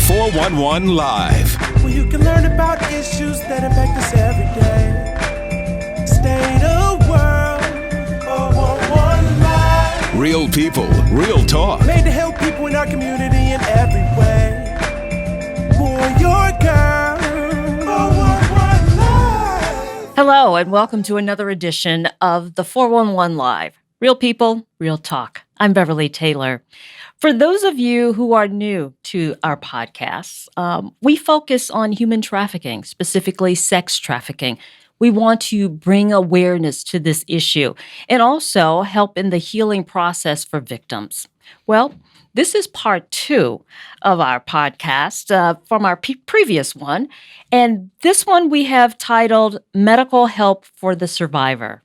411 Live. Where you can learn about issues that impact us every day. State of world, 411 Live. Real people, real talk. Made to help people in our community in every way. Boy, you're a girl, 411 Live. Hello, and welcome to another edition of the 411 Live. Real people, real talk. I'm Beverly Taylor. For those of you who are new to our podcasts, we focus on human trafficking, specifically sex trafficking. We want to bring awareness to this issue and also help in the healing process for victims. Well, this is part 2 of our podcast from our previous one. And this one we have titled Medical Help for the Survivor.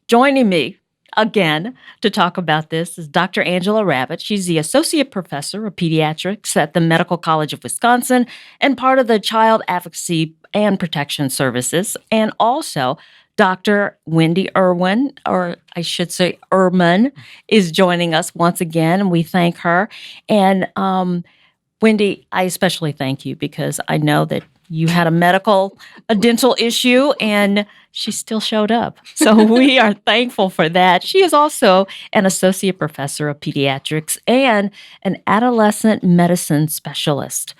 Joining me again to talk about this is Dr. Angela Rabbit. She's the Associate Professor of Pediatrics at the Medical College of Wisconsin and part of the Child Advocacy and Protection Services. And also Dr. Wendi Ehrman, or I should say Ehrman, is joining us once again, and we thank her. And Wendi, I especially thank you because I know that you had a dental issue, and she still showed up. So we are thankful for that. She is also an associate professor of pediatrics and an adolescent medicine specialist.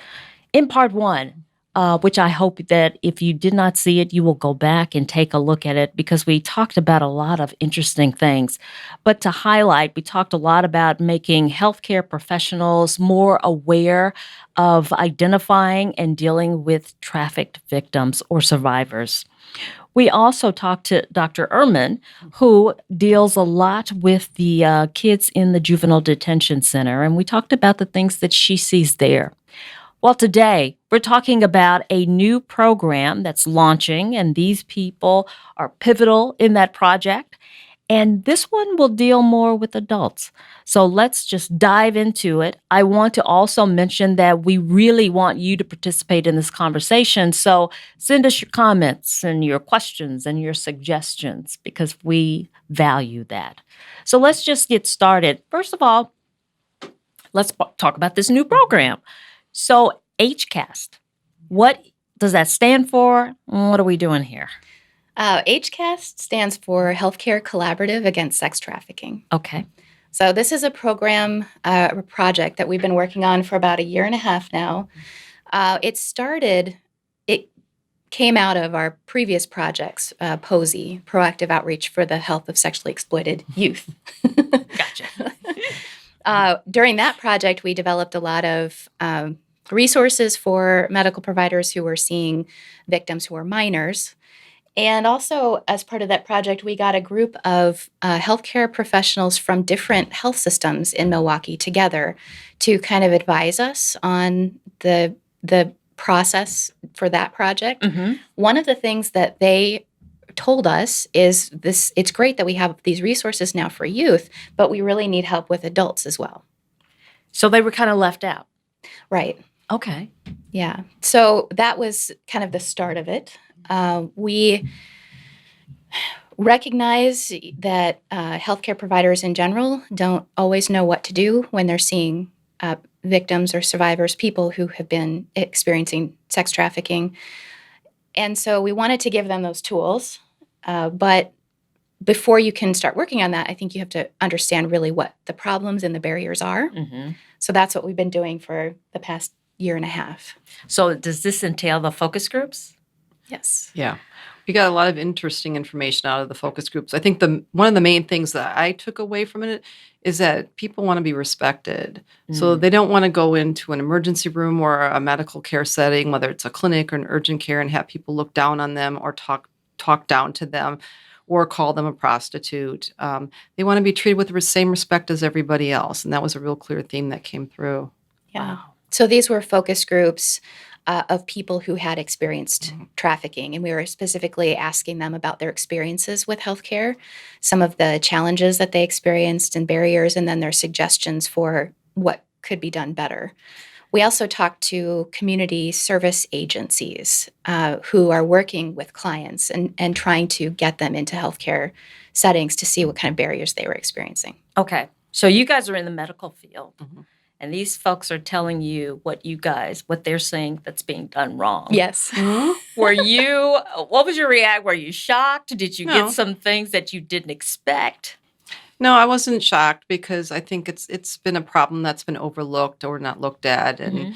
In part 1, which I hope that if you did not see it, you will go back and take a look at it because we talked about a lot of interesting things. But to highlight, we talked a lot about making healthcare professionals more aware of identifying and dealing with trafficked victims or survivors. We also talked to Dr. Ehrman, who deals a lot with the kids in the juvenile detention center, and we talked about the things that she sees there. Well, today we're talking about a new program that's launching, and these people are pivotal in that project. And this one will deal more with adults. So let's just dive into it. I want to also mention that we really want you to participate in this conversation. So send us your comments and your questions and your suggestions because we value that. So let's just get started. First of all, let's talk about this new program. So HCAST, what does that stand for? What are we doing here? HCAST stands for Healthcare Collaborative Against Sex Trafficking. Okay. So this is a program, a project that we've been working on for about 1.5 years now. It came out of our previous projects, POSI, Proactive Outreach for the Health of Sexually Exploited Youth. Gotcha. During that project, we developed a lot of resources for medical providers who were seeing victims who were minors. And also, as part of that project, we got a group of healthcare professionals from different health systems in Milwaukee together to kind of advise us on the process for that project. Mm-hmm. One of the things that they told us is this: it's great that we have these resources now for youth, but we really need help with adults as well. So they were kind of left out. Right. Okay. Yeah. So that was kind of the start of it. We recognize that healthcare providers in general don't always know what to do when they're seeing victims or survivors, people who have been experiencing sex trafficking. And so we wanted to give them those tools. But before you can start working on that, I think you have to understand really what the problems and the barriers are. Mm-hmm. So that's what we've been doing for the past 1.5 years. So does this entail the focus groups? Yes. Yeah. We got a lot of interesting information out of the focus groups. I think one of the main things that I took away from it is that people want to be respected. Mm. So they don't want to go into an emergency room or a medical care setting, whether it's a clinic or an urgent care, and have people look down on them or talk down to them or call them a prostitute. They want to be treated with the same respect as everybody else. And that was a real clear theme that came through. Yeah. Wow. So these were focus groups of people who had experienced trafficking. And we were specifically asking them about their experiences with healthcare, some of the challenges that they experienced and barriers, and then their suggestions for what could be done better. We also talked to community service agencies who are working with clients and trying to get them into healthcare settings to see what kind of barriers they were experiencing. Okay. So you guys are in the medical field. Mm-hmm. and these folks are telling you what they're saying that's being done wrong. Yes. What was your reaction? Were you shocked? Did you No. get some things that you didn't expect? No, I wasn't shocked because I think it's been a problem that's been overlooked or not looked at, and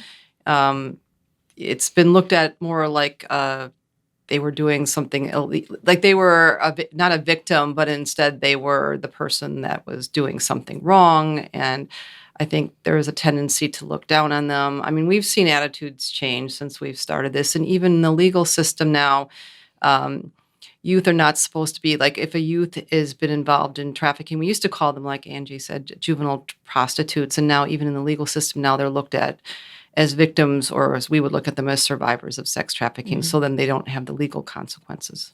it's been looked at more like they were doing something illegal, like they were not a victim, but instead they were the person that was doing something wrong. And I think there is a tendency to look down on them. I mean, we've seen attitudes change since we've started this, and even in the legal system now. Youth are not supposed to be like, if a youth has been involved in trafficking, we used to call them, like Angie said, juvenile prostitutes. And now even in the legal system, now they're looked at as victims, or as we would look at them as survivors of sex trafficking. So then they don't have the legal consequences.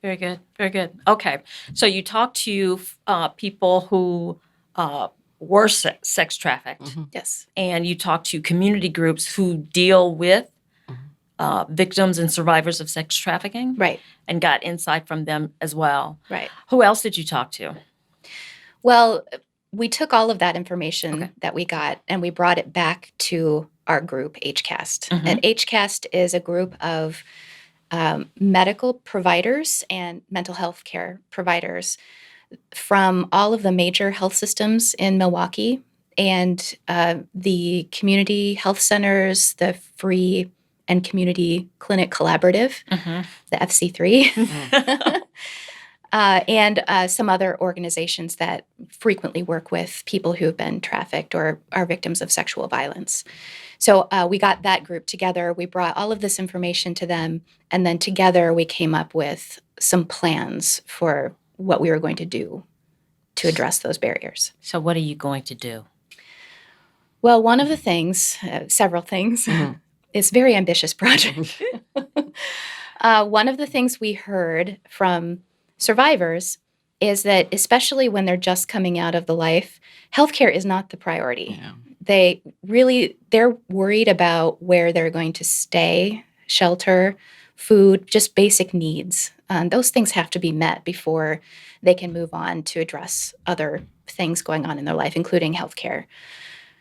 Very good. Very good. Okay. So you talked to people who were sex trafficked. Yes. And you talked to community groups who deal with victims and survivors of sex trafficking. Right. And got insight from them as well. Right. Who else did you talk to? Well, we took all of that information that we got and we brought it back to our group, HCAST. And HCAST is a group of medical providers and mental health care providers from all of the major health systems in Milwaukee and the community health centers, the free and community clinic collaborative, the FC3, and some other organizations that frequently work with people who have been trafficked or are victims of sexual violence. So we got that group together. We brought all of this information to them, and then together we came up with some plans for what we were going to do to address those barriers. So what are you going to do? Well, one of the things, several things, it's a very ambitious project. One of the things we heard from survivors is that, especially when they're just coming out of the life, healthcare is not the priority. Yeah. They're worried about where they're going to stay, shelter, food, just basic needs. Those things have to be met before they can move on to address other things going on in their life, including healthcare.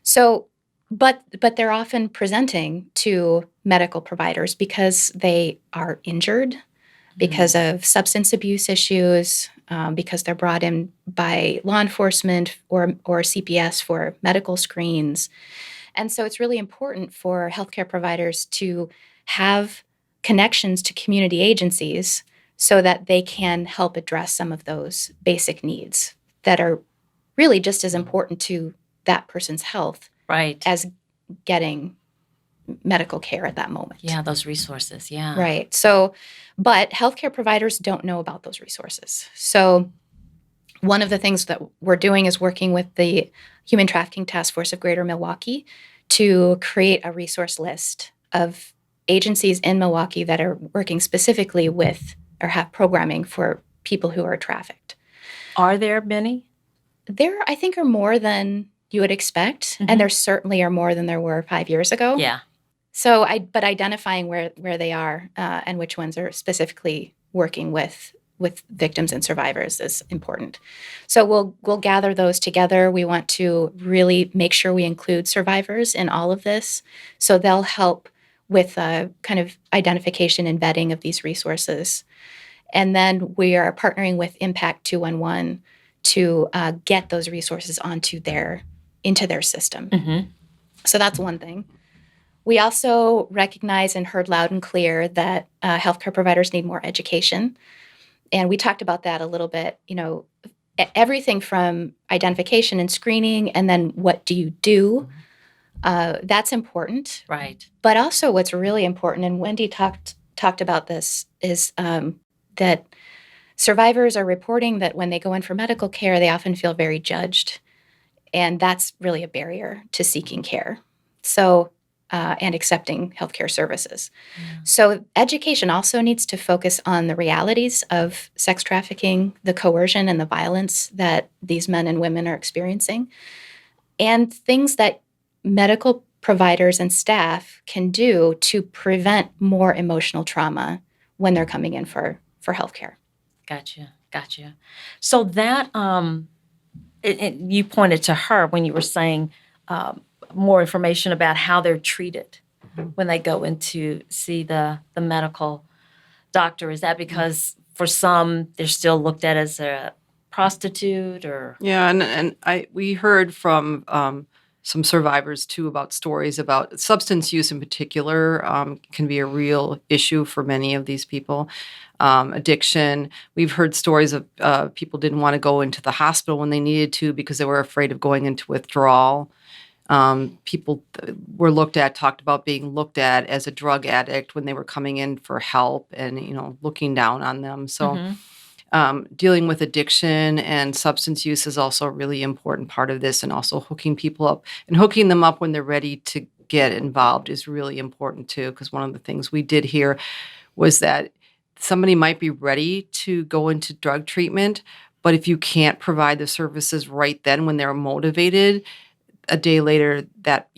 So, but they're often presenting to medical providers because they are injured, because of substance abuse issues, because they're brought in by law enforcement or CPS for medical screens. And so it's really important for healthcare providers to have connections to community agencies so that they can help address some of those basic needs that are really just as important to that person's health as getting medical care at that moment. Yeah, those resources, yeah. Right. So, but healthcare providers don't know about those resources. So one of the things that we're doing is working with the Human Trafficking Task Force of Greater Milwaukee to create a resource list of agencies in Milwaukee that are working specifically with or have programming for people who are trafficked. Are there many? There, I think, are more than you would expect, and there certainly are more than there were 5 years ago. Yeah. So, but identifying where they are and which ones are specifically working with victims and survivors is important. So we'll gather those together. We want to really make sure we include survivors in all of this, so they'll help with kind of identification and vetting of these resources. And then we are partnering with Impact 211 to get those resources into their system. So that's one thing. We also recognize and heard loud and clear that healthcare providers need more education. And we talked about that a little bit, everything from identification and screening, and then what do you do? That's important. Right. But also what's really important, and Wendi talked about this, is that survivors are reporting that when they go in for medical care, they often feel very judged. And that's really a barrier to seeking care. So, and accepting healthcare services. Yeah. So education also needs to focus on the realities of sex trafficking, the coercion and the violence that these men and women are experiencing, and things that medical providers and staff can do to prevent more emotional trauma when they're coming in for healthcare. Gotcha. So that, you pointed to her when you were saying more information about how they're treated when they go in to see the medical doctor? Is that because for some they're still looked at as a prostitute or? Yeah, and we heard from some survivors too about stories about substance use in particular can be a real issue for many of these people. Addiction. We've heard stories of people didn't want to go into the hospital when they needed to because they were afraid of going into withdrawal. People were talked about being looked at as a drug addict when they were coming in for help and, looking down on them. So dealing with addiction and substance use is also a really important part of this, and also hooking people up and hooking them up when they're ready to get involved is really important too, because one of the things we did hear was that somebody might be ready to go into drug treatment, but if you can't provide the services right then when they're motivated, a day later that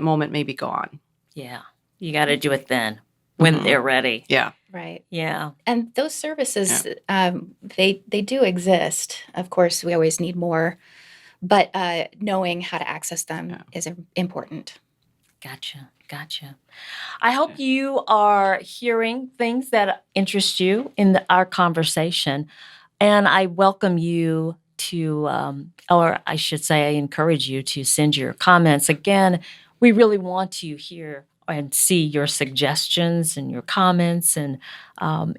moment may be gone. Yeah, you got to do it then when they're ready. Yeah. Right. Yeah. And those services, they do exist. Of course, we always need more, but knowing how to access them is important. Gotcha. I hope you are hearing things that interest you in our conversation, and I welcome you to, or I should say, I encourage you to send your comments. Again, we really want to hear and see your suggestions and your comments and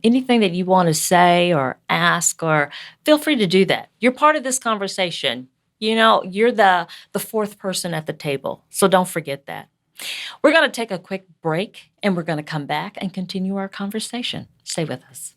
anything that you want to say or ask, or feel free to do that. You're part of this conversation. You're the fourth person at the table, so don't forget that. We're going to take a quick break, and we're going to come back and continue our conversation. Stay with us.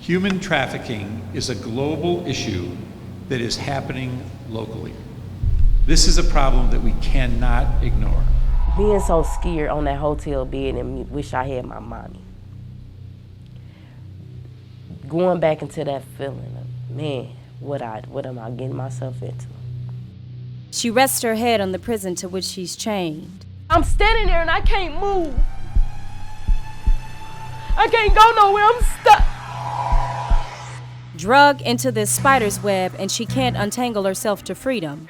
Human trafficking is a global issue that is happening locally. This is a problem that we cannot ignore. Being so scared on that hotel bed and wish I had my mommy. Going back into that feeling of, man, what am I getting myself into? She rests her head on the prison to which she's chained. I'm standing there and I can't move. I can't go nowhere, I'm stuck. Drug into this spider's web, and she can't untangle herself to freedom.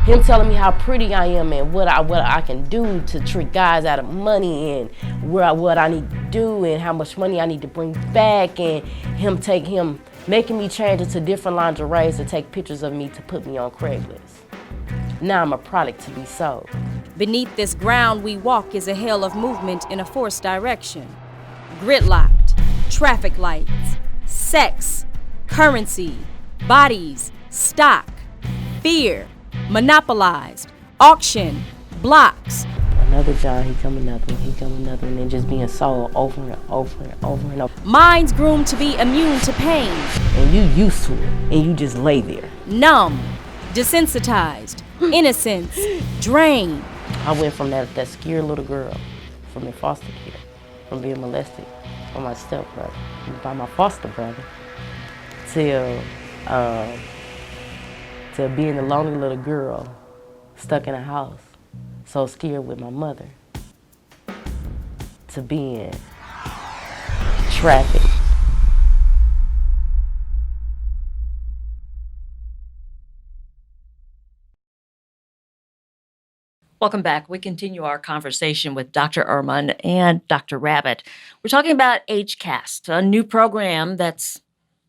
Him telling me how pretty I am and what I can do to trick guys out of money and what I need to do and how much money I need to bring back, and him making me change into different lingeries to take pictures of me to put me on Craigslist. Now I'm a product to be sold. Beneath this ground we walk is a hell of movement in a forced direction. Gridlocked, traffic lights, sex, currency, bodies, stock, fear, monopolized, auction, blocks. Another John, he come another one, and just being sold over and over and over and over. Minds groomed to be immune to pain. And you used to it, and you just lay there. Numb, desensitized, innocence, drained. I went from that scared little girl, from the foster care, from being molested by my stepbrother, by my foster brother, to being a lonely little girl stuck in a house, so scared with my mother, to being trafficked. Welcome back. We continue our conversation with Dr. Ehrman and Dr. Rabbit. We're talking about HCAST, a new program that's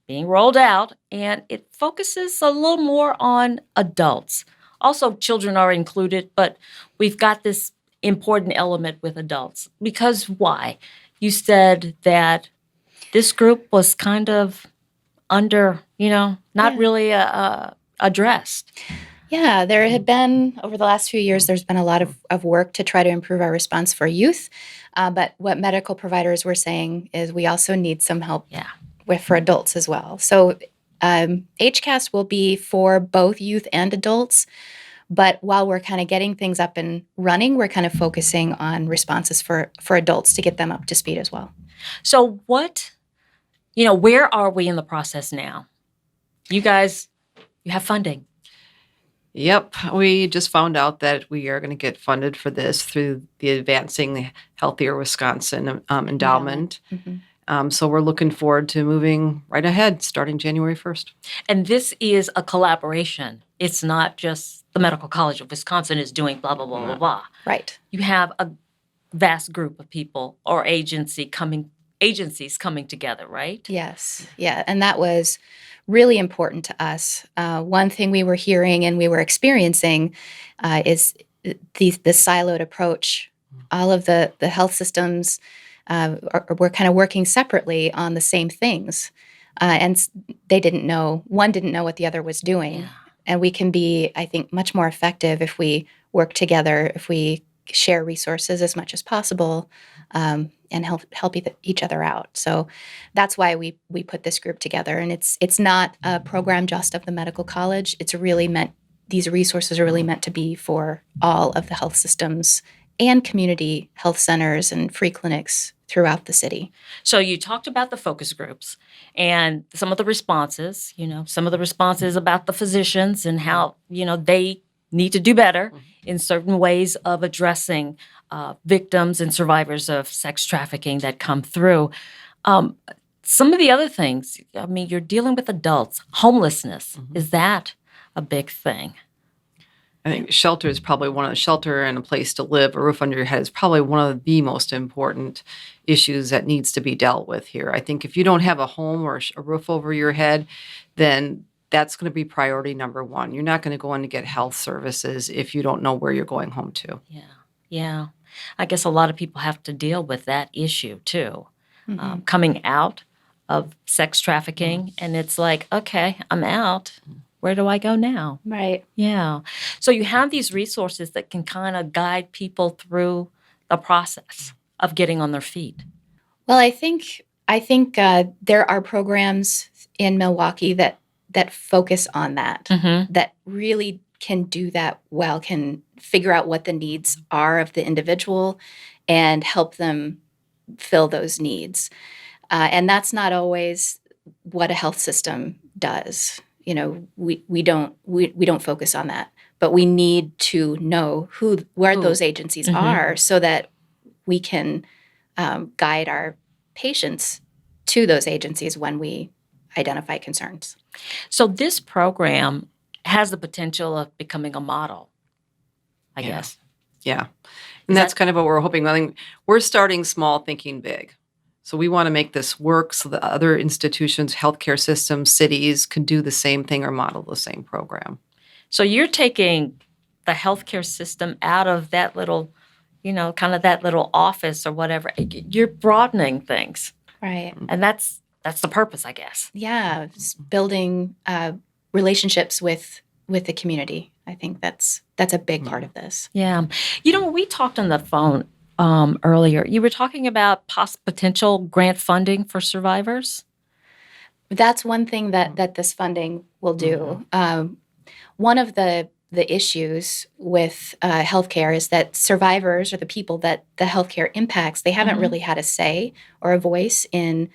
being rolled out, and it focuses a little more on adults. Also, children are included, but we've got this important element with adults. Because why? You said that this group was kind of under, not really addressed. Yeah, there had been, over the last few years, there's been a lot of work to try to improve our response for youth. But what medical providers were saying is we also need some help for adults as well. So HCAST will be for both youth and adults. But while we're kind of getting things up and running, we're kind of focusing on responses for adults to get them up to speed as well. So what, Where are we in the process now? You guys, you have funding. Yep, we just found out that we are going to get funded for this through the Advancing Healthier Wisconsin endowment. So we're looking forward to moving right ahead starting January 1st. And this is a collaboration. It's not just the Medical College of Wisconsin is doing blah, blah, blah, blah, blah. Right. You have a vast group of people or agencies coming together, right? Yes. Yeah. And that was really important to us. One thing we were hearing and we were experiencing is the siloed approach. All of the health systems were kind of working separately on the same things. And they didn't know, one didn't know what the other was doing. Yeah. And we can be, I think, much more effective if we work together, if we share resources as much as possible, and help each other out. So that's why we put this group together. And it's not a program just of the medical college. It's really meant, these resources are really meant to be for all of the health systems and community health centers and free clinics throughout the city. So you talked about the focus groups and some of the responses, some of the responses about the physicians and how, they need to do better in certain ways of addressing victims and survivors of sex trafficking that come through. Some of the other things, you're dealing with adults. Homelessness, is that a big thing? I think shelter is probably shelter and a place to live, a roof under your head is probably one of the most important issues that needs to be dealt with here. I think if you don't have a home or a roof over your head, then that's going to be priority number one. You're not going to go in to get health services if you don't know where you're going home to. Yeah. I guess a lot of people have to deal with that issue too. Coming out of sex trafficking, and it's like, okay, I'm out. Where do I go now? Right. Yeah. So you have these resources that can kind of guide people through the process of getting on their feet. Well, I think there are programs in Milwaukee that focus on that, that really can do that well, can figure out what the needs are of the individual and help them fill those needs. And that's not always what a health system does. We don't focus on that, but we need to know where those agencies are so that we can guide our patients to those agencies when we identify concerns. So this program has the potential of becoming a model, I guess. Yeah. And that's kind of what we're hoping. I think we're starting small, thinking big. So we want to make this work so that other institutions, healthcare systems, cities can do the same thing or model the same program. So you're taking the healthcare system out of that little, kind of that little office or whatever. You're broadening things. Right. And that's the purpose, I guess. Yeah. Building relationships with the community. I think that's a big part of this. Yeah. We talked on the phone earlier. You were talking about potential grant funding for survivors. That's one thing that this funding will do. One of the issues with healthcare is that survivors or the people that the healthcare impacts, they haven't really had a say or a voice in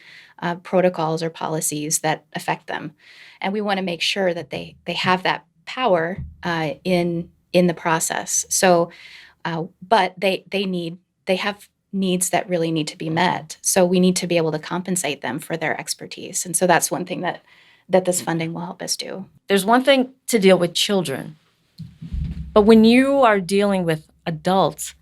protocols or policies that affect them. And we want to make sure that they have that power in the process. So, but they have needs that really need to be met. So we need to be able to compensate them for their expertise. And so that's one thing that this funding will help us do. There's one thing to deal with children, but when you are dealing with adults,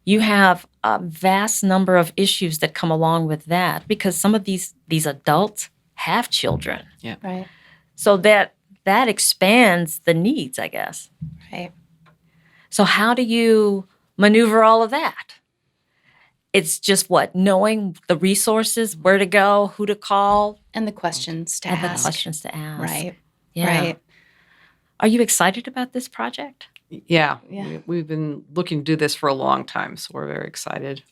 you have a vast number of issues that come along with that because some of these adults have children. Yeah. Right. So that expands the needs, I guess. Right. So how do you maneuver all of that? It's just knowing the resources, where to go, who to call. And the questions to ask. Right. Yeah. Right. Are you excited about this project? Yeah. Yeah. We've been looking to do this for a long time, so we're very excited.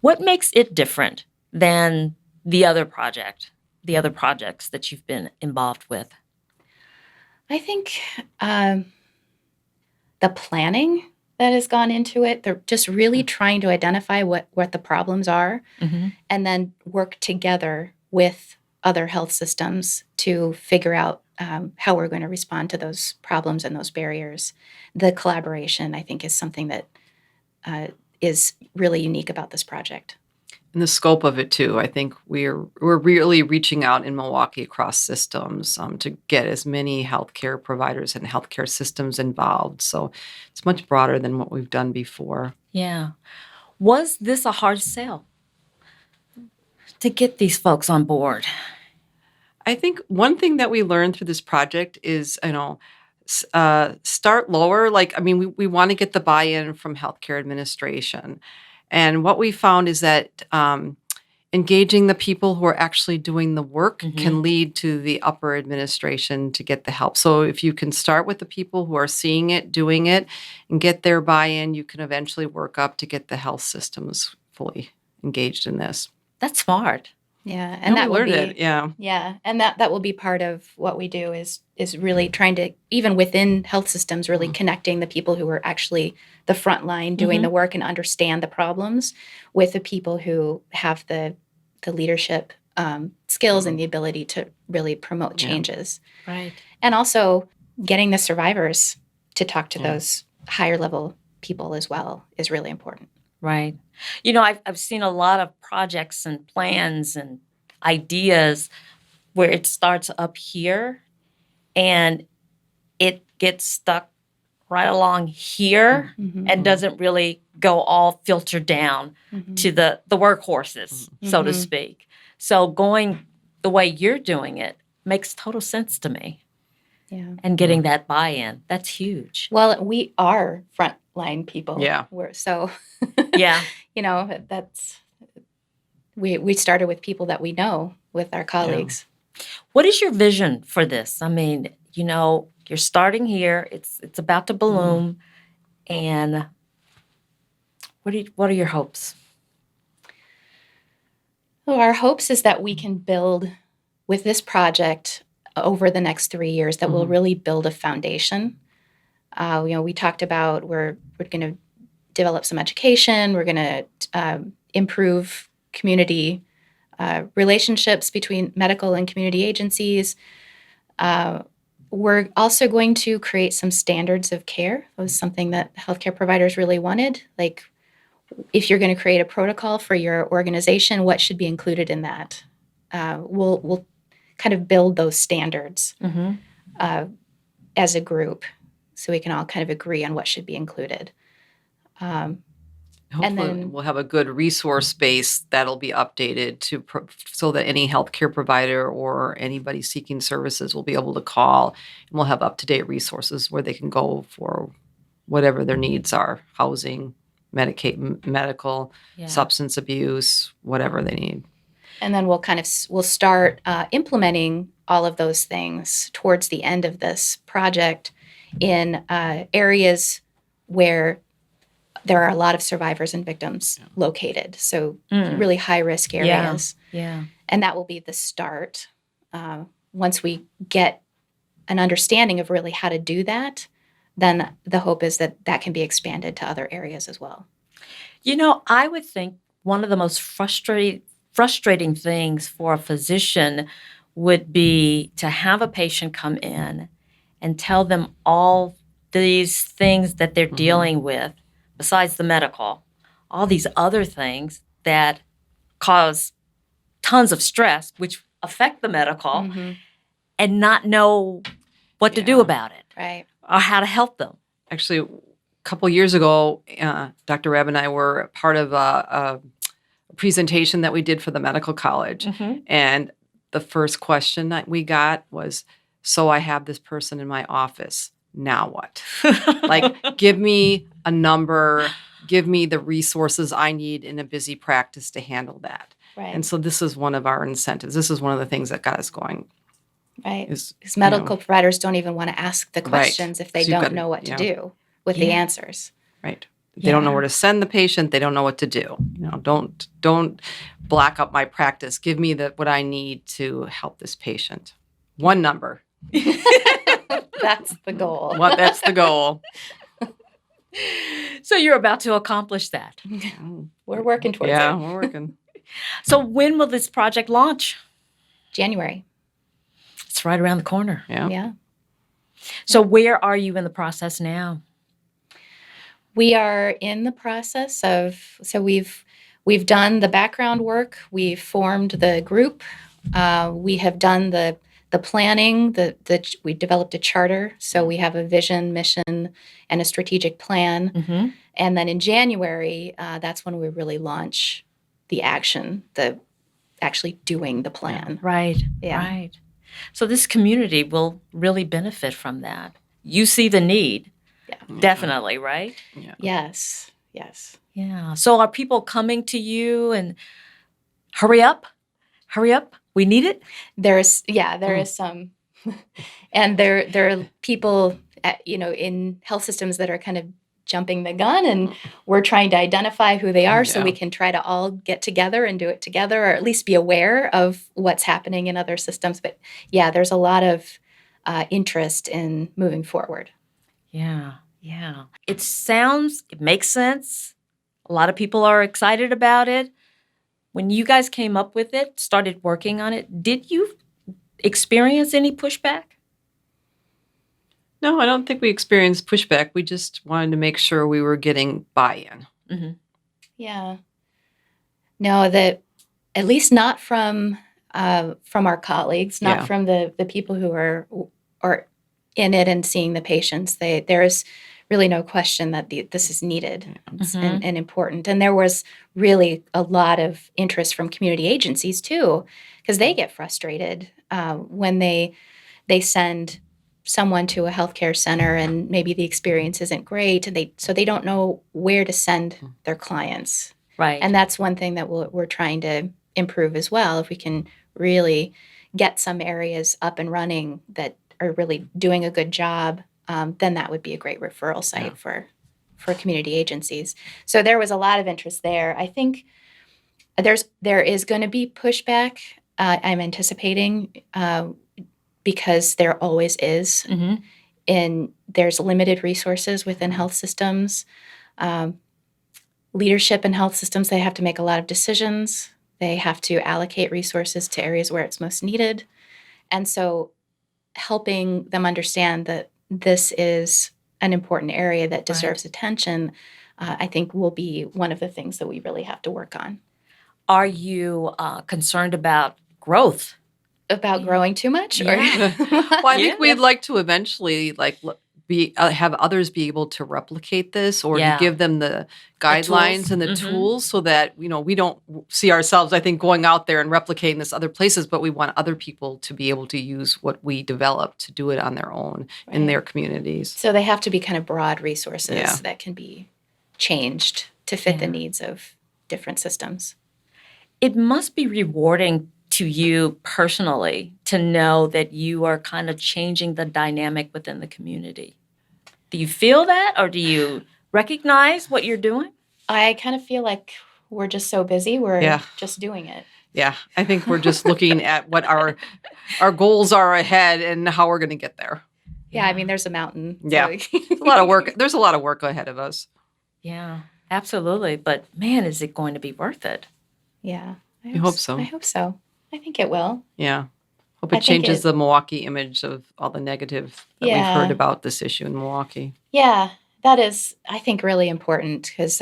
What makes it different than the other projects that you've been involved with? I think the planning that has gone into it, they're just really trying to identify what the problems are and then work together with other health systems to figure out how we're going to respond to those problems and those barriers. The collaboration, I think, is something that is really unique about this project. And the scope of it too. I think we're really reaching out in Milwaukee across systems to get as many healthcare providers and healthcare systems involved. So it's much broader than what we've done before. Yeah. Was this a hard sell to get these folks on board? I think one thing that we learned through this project is, start lower. We want to get the buy-in from healthcare administration. And what we found is that engaging the people who are actually doing the work can lead to the upper administration to get the help. So if you can start with the people who are seeing it, doing it, and get their buy-in, you can eventually work up to get the health systems fully engaged in this. That's smart. Yeah, and that will be it. Yeah, and that will be part of what we do is really trying to, even within health systems, really connecting the people who are actually the front line doing the work and understand the problems with the people who have the leadership skills and the ability to really promote changes. Right. And also getting the survivors to talk to those higher level people as well is really important. Right. I've seen a lot of projects and plans and ideas where it starts up here and it gets stuck right along here and doesn't really go all filtered down to the workhorses, so to speak. So going the way you're doing it makes total sense to me. Yeah. And getting that buy-in, that's huge. Well, we are frontline people. Yeah. Yeah. That's we started with people that we know, with our colleagues. What is your vision for this? I mean, you're starting here. It's about to bloom, and what are your hopes? Well, our hopes is that we can build with this project over the next 3 years that will really build a foundation. We talked about we're going to develop some education. We're going to improve community relationships between medical and community agencies. We're also going to create some standards of care. That was something that healthcare providers really wanted. Like, if you're going to create a protocol for your organization, what should be included in that? We'll kind of build those standards as a group so we can all kind of agree on what should be included. Hopefully we'll have a good resource base that'll be updated so that any healthcare provider or anybody seeking services will be able to call, and we'll have up-to-date resources where they can go for whatever their needs are: housing, medical, substance abuse, whatever they need. And then we'll start implementing all of those things towards the end of this project in areas where there are a lot of survivors and victims located. So really high-risk areas. Yeah. And that will be the start. Once we get an understanding of really how to do that, then the hope is that that can be expanded to other areas as well. I would think one of the most frustrating things for a physician would be to have a patient come in and tell them all these things that they're dealing with, besides the medical, all these other things that cause tons of stress, which affect the medical, and not know what to do about it, right, or how to help them. Actually, a couple years ago, Dr. Reb and I were part of a presentation that we did for the medical college. And the first question that we got was, so I have this person in my office. Now what? Like, give me a number, give me the resources I need in a busy practice to handle that. Right. And so this is one of our incentives. This is one of the things that got us going. Right. Because medical providers don't even want to ask the questions if they don't know what to do with the answers. Right. They don't know where to send the patient. They don't know what to do. Don't black up my practice. Give me what I need to help this patient. One number. That's the goal. That's the goal. So you're about to accomplish that. We're working towards it. Yeah, we're working. So when will this project launch? January. It's right around the corner. Yeah. Yeah. So where are you in the process now? We are in the process of, so we've done the background work, we've formed the group, we have done the planning, we developed a charter, so we have a vision, mission, and a strategic plan. Mm-hmm. And then in January, that's when we really launch the action, the actually doing the plan. Right. Yeah. Right. So this community will really benefit from that. You see the need. Yeah. Definitely, right? Yes. Yes. Yeah. So are people coming to you and hurry up, we need it? There is some, and there are people, in health systems that are kind of jumping the gun, and we're trying to identify who they are so we can try to all get together and do it together, or at least be aware of what's happening in other systems. But yeah, there's a lot of interest in moving forward. Yeah. Yeah. It makes sense. A lot of people are excited about it. When you guys came up with it, started working on it, did you experience any pushback? No, I don't think we experienced pushback. We just wanted to make sure we were getting buy-in. Mm-hmm. Yeah. No, that at least not from our colleagues, not from the people who are in it and seeing the patients. There is really no question that this is needed and important. And there was really a lot of interest from community agencies too, because they get frustrated when they send someone to a healthcare center and maybe the experience isn't great, and so they don't know where to send their clients. Right. And that's one thing that we're trying to improve as well. If we can really get some areas up and running that are really doing a good job, then that would be a great referral site for community agencies. So there was a lot of interest there. I think there is going to be pushback. I'm anticipating because there always is. Mm-hmm. And there's limited resources within health systems. Leadership in health systems, they have to make a lot of decisions. They have to allocate resources to areas where it's most needed. And so helping them understand that this is an important area that deserves attention, I think will be one of the things that we really have to work on. Are you concerned about growth? About growing too much? Or? Well, I think we'd like to eventually have others be able to replicate this, or to give them the guidelines and the tools, so that we don't see ourselves, I think, going out there and replicating this other places, but we want other people to be able to use what we develop to do it on their own in their communities. So they have to be kind of broad resources that can be changed to fit the needs of different systems. It must be rewarding to you personally to know that you are kind of changing the dynamic within the community. Do you feel that, or do you recognize what you're doing? I kind of feel like we're just so busy, we're just doing it. Yeah, I think we're just looking at what our goals are ahead and how we're going to get there. Yeah, I mean, there's a mountain. Yeah, a lot of work. There's a lot of work ahead of us. Yeah, absolutely. But man, is it going to be worth it? Yeah. I hope so. I hope so. I think it will. Yeah. Hope it changes the Milwaukee image of all the negative that we've heard about this issue in Milwaukee. Yeah, that is, I think, really important, because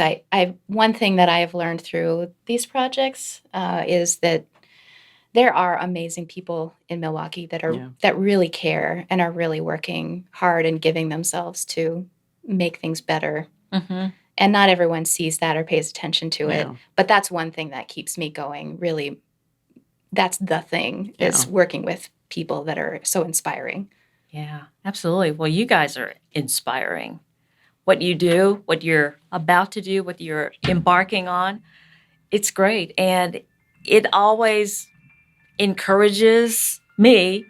one thing that I have learned through these projects is that there are amazing people in Milwaukee that really care and are really working hard and giving themselves to make things better. Mm-hmm. And not everyone sees that or pays attention to it. But that's one thing that keeps me going, really. That's the thing, is working with people that are so inspiring. Yeah, absolutely. Well, you guys are inspiring. What you do, what you're about to do, what you're embarking on, it's great. And it always encourages me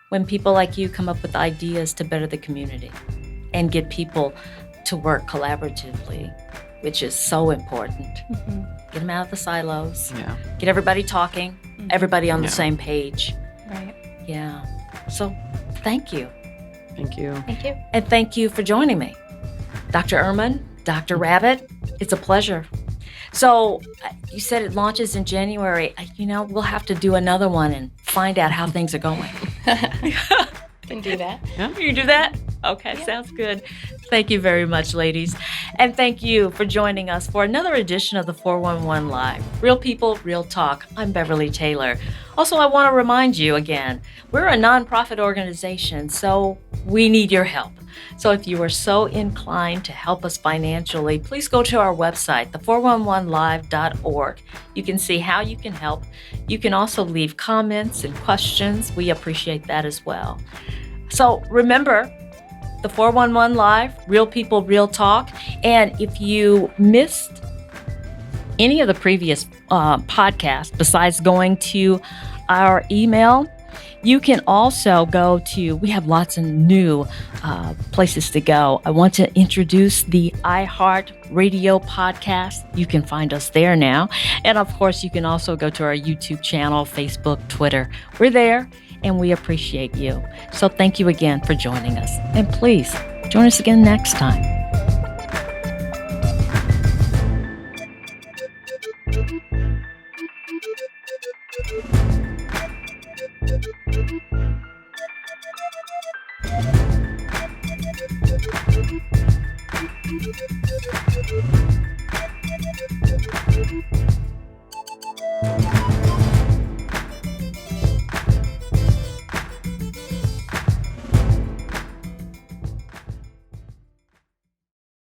when people like you come up with ideas to better the community and get people to work collaboratively, which is so important. Mm-hmm. Get them out of the silos. Yeah. Get everybody talking, everybody on the same page. Right. Yeah. So thank you. Thank you. Thank you. And thank you for joining me. Dr. Ehrman, Dr. Rabbit, it's a pleasure. So you said it launches in January. We'll have to do another one in find out how things are going. Can do that. You do that? Okay, sounds good. Thank you very much, ladies. And thank you for joining us for another edition of the 411 Live. Real people, real talk. I'm Beverly Taylor. Also, I want to remind you again, we're a nonprofit organization, so we need your help. So if you are so inclined to help us financially, please go to our website, the411live.org. You can see how you can help. You can also leave comments and questions. We appreciate that as well. So remember, the 411 Live, Real People, Real Talk. And if you missed any of the previous podcasts, besides going to our email, you can also go to, we have lots of new places to go. I want to introduce the iHeart Radio podcast. You can find us there now. And of course, you can also go to our YouTube channel, Facebook, Twitter. We're there and we appreciate you. So thank you again for joining us. And please join us again next time. Thank you.